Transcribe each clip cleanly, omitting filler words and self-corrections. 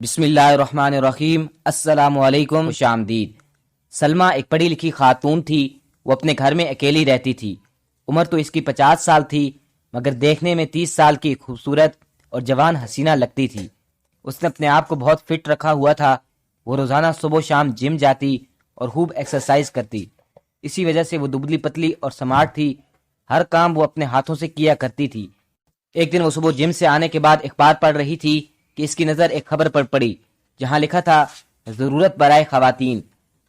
بسم اللہ الرحمن الرحیم۔ السلام علیکم، خوش آمدید۔ سلمہ ایک پڑھی لکھی خاتون تھی۔ وہ اپنے گھر میں اکیلی رہتی تھی۔ عمر تو اس کی 50 سال تھی، مگر دیکھنے میں 30 سال کی خوبصورت اور جوان حسینہ لگتی تھی۔ اس نے اپنے آپ کو بہت فٹ رکھا ہوا تھا۔ وہ روزانہ صبح و شام جم جاتی اور خوب ایکسرسائز کرتی۔ اسی وجہ سے وہ دبلی پتلی اور سمارٹ تھی۔ ہر کام وہ اپنے ہاتھوں سے کیا کرتی تھی۔ ایک دن وہ صبح جم سے آنے کے بعد اخبار پڑھ رہی تھی کہ اس کی نظر ایک خبر پر پڑی جہاں لکھا تھا ضرورت برائے خواتین۔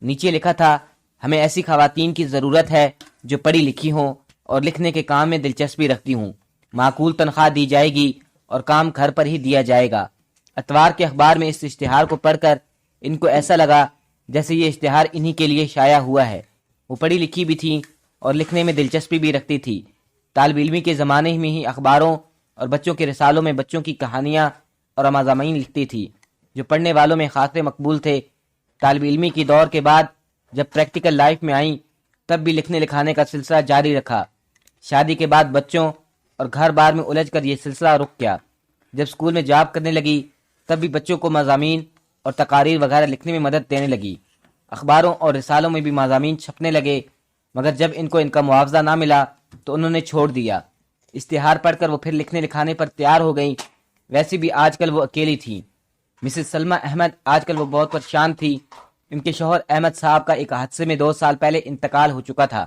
نیچے لکھا تھا ہمیں ایسی خواتین کی ضرورت ہے جو پڑھی لکھی ہوں اور لکھنے کے کام میں دلچسپی رکھتی ہوں۔ معقول تنخواہ دی جائے گی اور کام گھر پر ہی دیا جائے گا۔ اتوار کے اخبار میں اس اشتہار کو پڑھ کر ان کو ایسا لگا جیسے یہ اشتہار انہی کے لیے شائع ہوا ہے۔ وہ پڑھی لکھی بھی تھیں اور لکھنے میں دلچسپی بھی رکھتی تھی۔ طالب علمی کے زمانے میں ہی اخباروں اور بچوں کے رسالوں میں بچوں کی کہانیاں اور مضامین لکھتی تھی جو پڑھنے والوں میں خاصے مقبول تھے۔ طالب علمی کی دور کے بعد جب پریکٹیکل لائف میں آئیں تب بھی لکھنے لکھانے کا سلسلہ جاری رکھا۔ شادی کے بعد بچوں اور گھر بار میں الجھ کر یہ سلسلہ رک گیا۔ جب اسکول میں جاب کرنے لگی تب بھی بچوں کو مضامین اور تقاریر وغیرہ لکھنے میں مدد دینے لگی۔ اخباروں اور رسالوں میں بھی مضامین چھپنے لگے، مگر جب ان کو ان کا معاوضہ نہ ملا تو انہوں نے چھوڑ دیا۔ اشتہار پڑھ کر وہ پھر لکھنے لکھانے پر تیار ہو گئیں۔ ویسے بھی آج کل وہ اکیلی تھیں۔ مسز سلمہ احمد آج کل وہ بہت پریشان تھی۔ ان کے شوہر احمد صاحب کا ایک حادثے میں 2 سال پہلے انتقال ہو چکا تھا۔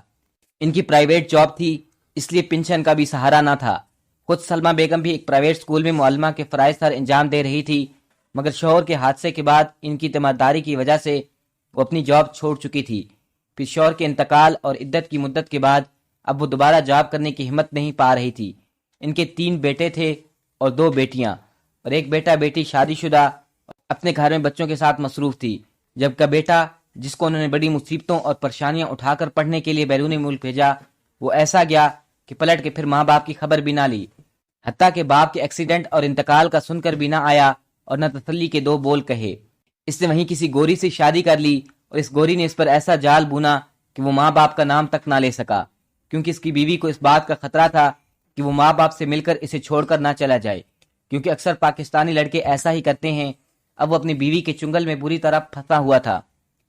ان کی پرائیویٹ جاب تھی، اس لیے پنشن کا بھی سہارا نہ تھا۔ خود سلمہ بیگم بھی ایک پرائیویٹ اسکول میں معلمہ کے فرائض سر انجام دے رہی تھی، مگر شوہر کے حادثے کے بعد ان کی تیمارداری کی وجہ سے وہ اپنی جاب چھوڑ چکی تھی۔ پھر شوہر کے انتقال اور عدت کی مدت کے بعد اب وہ دوبارہ جاب کرنے کی ہمت نہیں پا رہی تھی۔ ان کے 3 بیٹے تھے اور 2 بیٹیاں، اور ایک بیٹا بیٹی شادی شدہ اپنے گھر میں بچوں کے ساتھ مصروف تھی، جبکہ بیٹا جس کو انہوں نے بڑی مصیبتوں اور پریشانیاں اٹھا کر پڑھنے کے لیے بیرون ملک بھیجا وہ ایسا گیا کہ پلٹ کے پھر ماں باپ کی خبر بھی نہ لی، حتیٰ کہ باپ کے ایکسیڈنٹ اور انتقال کا سن کر بھی نہ آیا اور نہ تسلی کے 2 بول کہے۔ اس نے وہیں کسی گوری سے شادی کر لی اور اس گوری نے اس پر ایسا جال بونا کہ وہ ماں باپ کا نام تک نہ لے سکا، کیونکہ اس کی بیوی کو اس بات کا خطرہ تھا کہ وہ ماں باپ سے مل کر اسے چھوڑ کر نہ چلا جائے، کیونکہ اکثر پاکستانی لڑکے ایسا ہی کرتے ہیں۔ اب وہ اپنی بیوی کے چنگل میں بری طرح پھنسا ہوا تھا۔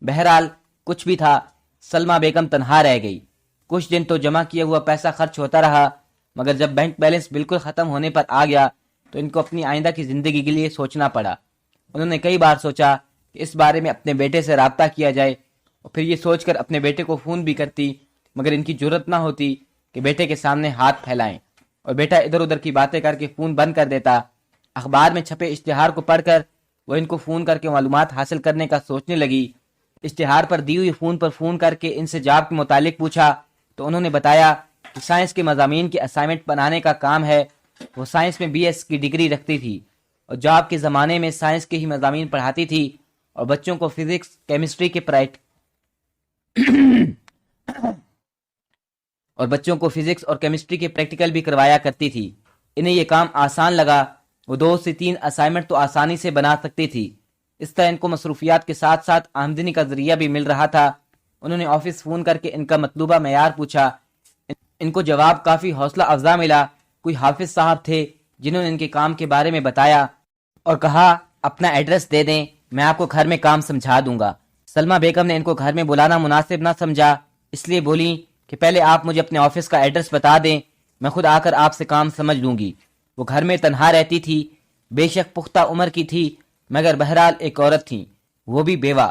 بہرحال کچھ بھی تھا، سلمہ بیگم تنہا رہ گئی۔ کچھ دن تو جمع کیا ہوا پیسہ خرچ ہوتا رہا، مگر جب بینک بیلنس بالکل ختم ہونے پر آ گیا تو ان کو اپنی آئندہ کی زندگی کے لیے سوچنا پڑا۔ انہوں نے کئی بار سوچا کہ اس بارے میں اپنے بیٹے سے رابطہ کیا جائے، اور پھر یہ سوچ کر اپنے بیٹے کو فون بھی کرتی، مگر ان کی جرت نہ ہوتی کہ بیٹے کے سامنے ہاتھ پھیلائیں، اور بیٹا ادھر ادھر کی باتیں کر کے فون بند کر دیتا۔ اخبار میں چھپے اشتہار کو پڑھ کر وہ ان کو فون کر کے معلومات حاصل کرنے کا سوچنے لگی۔ اشتہار پر دی ہوئی فون کر کے ان سے جاب کے متعلق پوچھا تو انہوں نے بتایا کہ سائنس کے مضامین کے اسائنمنٹ بنانے کا کام ہے۔ وہ سائنس میں BS کی ڈگری رکھتی تھی اور جاب کے زمانے میں سائنس کے ہی مضامین پڑھاتی تھی، اور بچوں کو فزکس کیمسٹری کے پریکٹیکل بھی کروایا کرتی تھی۔ انہیں یہ کام آسان لگا۔ وہ 2 سے 3 اسائنمنٹ تو آسانی سے بنا سکتی تھی۔ اس طرح ان کو مصروفیات کے ساتھ ساتھ آمدنی کا ذریعہ بھی مل رہا تھا۔ انہوں نے آفس فون کر کے ان کا مطلوبہ معیار پوچھا۔ ان کو جواب کافی حوصلہ افزا ملا۔ کوئی حافظ صاحب تھے جنہوں نے ان کے کام کے بارے میں بتایا اور کہا اپنا ایڈریس دے دیں، میں آپ کو گھر میں کام سمجھا دوں گا۔ سلمہ بیگم نے ان کو گھر میں بلانا مناسب نہ سمجھا، اس لیے بولی کہ پہلے آپ مجھے اپنے آفس کا ایڈریس بتا دیں، میں خود آ کر آپ سے کام سمجھ لوں گی۔ وہ گھر میں تنہا رہتی تھی، بے شک پختہ عمر کی تھی، مگر بہرحال ایک عورت تھی، وہ بھی بیوہ۔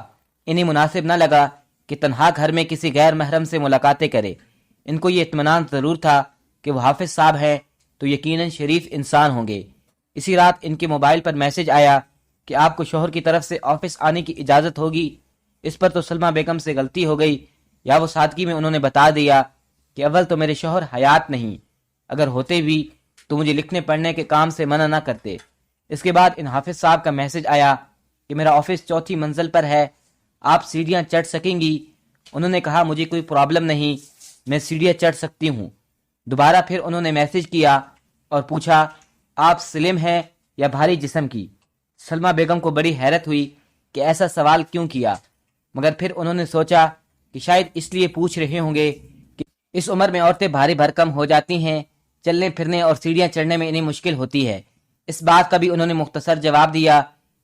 انہیں مناسب نہ لگا کہ تنہا گھر میں کسی غیر محرم سے ملاقاتیں کرے۔ ان کو یہ اطمینان ضرور تھا کہ وہ حافظ صاحب ہیں تو یقیناً شریف انسان ہوں گے۔ اسی رات ان کے موبائل پر میسج آیا کہ آپ کو شوہر کی طرف سے آفس آنے کی اجازت ہوگی۔ اس پر تو سلمہ بیگم سے غلطی ہو گئی، یا وہ سادگی میں انہوں نے بتا دیا کہ اول تو میرے شوہر حیات نہیں، اگر ہوتے بھی تو مجھے لکھنے پڑھنے کے کام سے منع نہ کرتے۔ اس کے بعد ان حافظ صاحب کا میسج آیا کہ میرا آفس 4تھی منزل پر ہے، آپ سیڑھیاں چڑھ سکیں گی؟ انہوں نے کہا مجھے کوئی پرابلم نہیں، میں سیڑھیاں چڑھ سکتی ہوں۔ دوبارہ پھر انہوں نے میسج کیا اور پوچھا آپ سلم ہیں یا بھاری جسم کی؟ سلمہ بیگم کو بڑی حیرت ہوئی کہ ایسا سوال کیوں کیا، مگر پھر انہوں نے سوچا کہ شاید اس لیے پوچھ رہے ہوں گے کہ اس عمر میں عورتیں بھاری بھرکم ہو جاتی ہیں، چلنے پھرنے اور سیڑھیاں چڑھنے میں انہیں مشکل ہوتی ہے۔ اس بات کا بھی انہوں نے مختصر جواب دیا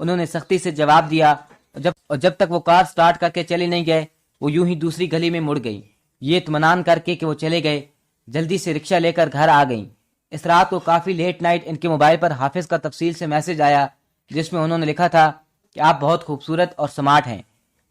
انہوں نے سختی سے جواب دیا اور جب تک وہ کار سٹارٹ کر کے چلے نہیں گئے وہ یوں ہی دوسری گلی میں مڑ گئی۔ یہ اطمینان کر کے کہ وہ چلے گئے جلدی سے رکشہ لے کر گھر آ گئیں۔ اس رات کو کافی لیٹ نائٹ ان کے موبائل پر حافظ کا تفصیل سے میسج آیا جس میں انہوں نے لکھا تھا کہ آپ بہت خوبصورت اور سمارٹ ہیں،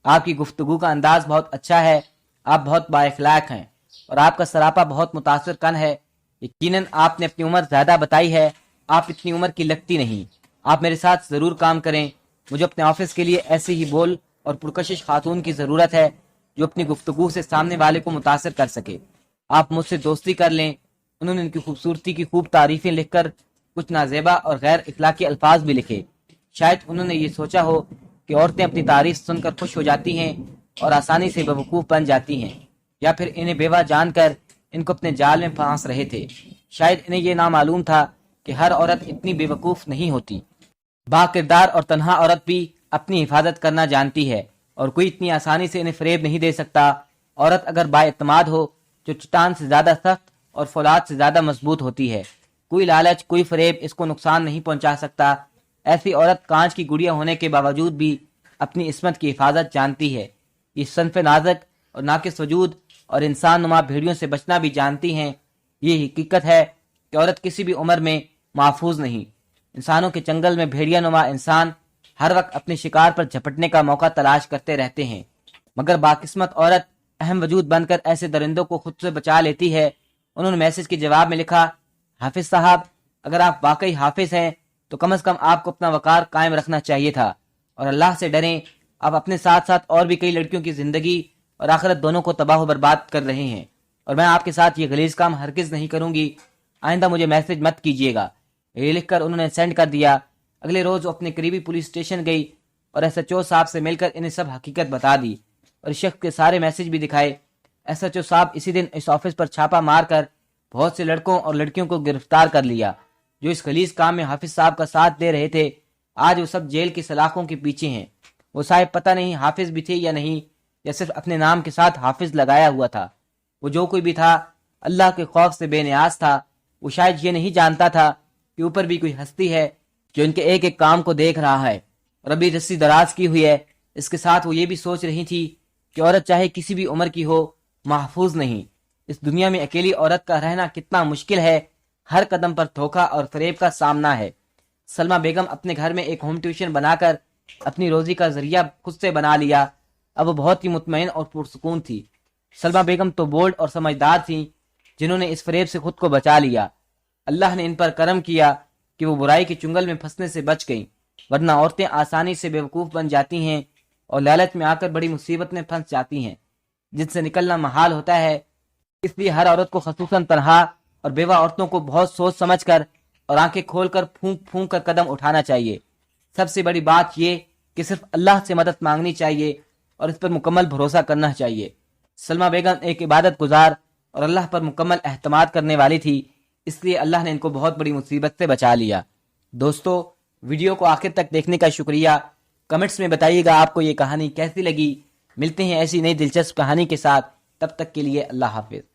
آپ کی گفتگو کا انداز بہت اچھا ہے، آپ بہت با اخلاق ہیں اور آپ کا سراپا بہت متاثر کن ہے۔ یقیناً آپ نے اپنی عمر زیادہ بتائی ہے، آپ اتنی عمر کی لگتی نہیں، آپ میرے ساتھ ضرور کام کریں، مجھے اپنے آفس کے لیے ایسی ہی بول اور پرکشش خاتون کی ضرورت ہے جو اپنی گفتگو سے سامنے والے کو متاثر کر سکے، آپ مجھ سے دوستی کر لیں۔ انہوں نے ان کی خوبصورتی کی خوب تعریفیں لکھ کر کچھ نازیبا اور غیر اخلاقی الفاظ بھی لکھے۔ شاید انہوں نے یہ سوچا ہو کہ عورتیں اپنی تعریف سن کر خوش ہو جاتی ہیں اور آسانی سے بیوقوف بن جاتی ہیں، یا پھر انہیں بیوہ جان کر ان کو اپنے جال میں پھانس رہے تھے۔ شاید انہیں یہ نامعلوم تھا کہ ہر عورت اتنی بیوقوف نہیں ہوتی، با کردار اور تنہا عورت بھی اپنی حفاظت کرنا جانتی ہے اور کوئی اتنی آسانی سے انہیں فریب نہیں دے سکتا۔ عورت اگر با اعتماد ہو جو چٹان سے زیادہ سخت اور فولاد سے زیادہ مضبوط ہوتی ہے، کوئی لالچ کوئی فریب اس کو نقصان نہیں پہنچا سکتا۔ ایسی عورت کانچ کی گڑیا ہونے کے باوجود بھی اپنی عصمت کی حفاظت جانتی ہے، یہ صنف نازک اور ناقص وجود اور انسان نما بھیڑیوں سے بچنا بھی جانتی ہیں۔ یہ حقیقت ہے کہ عورت کسی بھی عمر میں محفوظ نہیں، انسانوں کے چنگل میں بھیڑیا نما انسان ہر وقت اپنے شکار پر جھپٹنے کا موقع تلاش کرتے رہتے ہیں، مگر باقسمت عورت اہم وجود بن کر ایسے درندوں کو خود سے بچا لیتی ہے۔ انہوں نے میسج کے جواب میں لکھا، حافظ صاحب اگر آپ واقعی حافظ ہیں تو کم از کم آپ کو اپنا وقار قائم رکھنا چاہیے تھا اور اللہ سے ڈریں، آپ اپنے ساتھ ساتھ اور بھی کئی لڑکیوں کی زندگی اور آخرت دونوں کو تباہ و برباد کر رہے ہیں، اور میں آپ کے ساتھ یہ غلیظ کام ہرگز نہیں کروں گی، آئندہ مجھے میسج مت کیجیے گا۔ یہ لکھ کر انہوں نے سینڈ کر دیا۔ اگلے روز وہ اپنے قریبی پولیس اسٹیشن گئی اور ایس ایچ او صاحب سے مل کر انہیں سب حقیقت بتا دی اور اس شخص کے سارے میسج بھی دکھائے۔ ایس ایچ او صاحب اسی دن اس آفس پر چھاپا مار کر بہت سے لڑکوں اور لڑکیوں کو گرفتار کر لیا جو اس خلیج کام میں حافظ صاحب کا ساتھ دے رہے تھے۔ آج وہ سب جیل کی سلاخوں کے پیچھے ہیں۔ وہ صاحب پتہ نہیں حافظ بھی تھے یا نہیں، یا صرف اپنے نام کے ساتھ حافظ لگایا ہوا تھا۔ وہ جو کوئی بھی تھا اللہ کے خوف سے بے نیاز تھا۔ وہ شاید یہ نہیں جانتا تھا کہ اوپر بھی کوئی ہستی ہے جو ان کے ایک ایک کام کو دیکھ رہا ہے اور ابھی رسی دراز کی ہوئی ہے۔ اس کے ساتھ وہ یہ بھی سوچ رہی تھی کہ عورت چاہے کسی بھی عمر کی ہو محفوظ نہیں۔ اس دنیا میں اکیلی عورت کا رہنا کتنا مشکل ہے، ہر قدم پر دھوکہ اور فریب کا سامنا ہے۔ سلمہ بیگم اپنے گھر میں ایک ہوم ٹیوشن بنا کر اپنی روزی کا ذریعہ خود سے بنا لیا۔ اب وہ بہت ہی مطمئن اور پرسکون تھی۔ سلمہ بیگم تو بولڈ اور سمجھدار تھیں جنہوں نے اس فریب سے خود کو بچا لیا۔ اللہ نے ان پر کرم کیا کہ وہ برائی کے چنگل میں پھنسنے سے بچ گئیں، ورنہ عورتیں آسانی سے بیوقوف بن جاتی ہیں اور لالچ میں آ کر بڑی مصیبت میں پھنس جاتی ہیں جن سے نکلنا محال ہوتا ہے۔ اس لیے ہر عورت کو خصوصاً تنہا اور بیوہ عورتوں کو بہت سوچ سمجھ کر اور آنکھیں کھول کر پھونک پھونک کر قدم اٹھانا چاہیے۔ سب سے بڑی بات یہ کہ صرف اللہ سے مدد مانگنی چاہیے اور اس پر مکمل بھروسہ کرنا چاہیے۔ سلمہ بیگم ایک عبادت گزار اور اللہ پر مکمل اعتماد کرنے والی تھی، اس لیے اللہ نے ان کو بہت بڑی مصیبت سے بچا لیا۔ دوستو، ویڈیو کو آخر تک دیکھنے کا شکریہ۔ کمنٹس میں بتائیے گا آپ کو یہ کہانی کیسی لگی۔ ملتے ہیں ایسی نئی دلچسپ کہانی کے ساتھ، تب تک کے لیے اللہ حافظ۔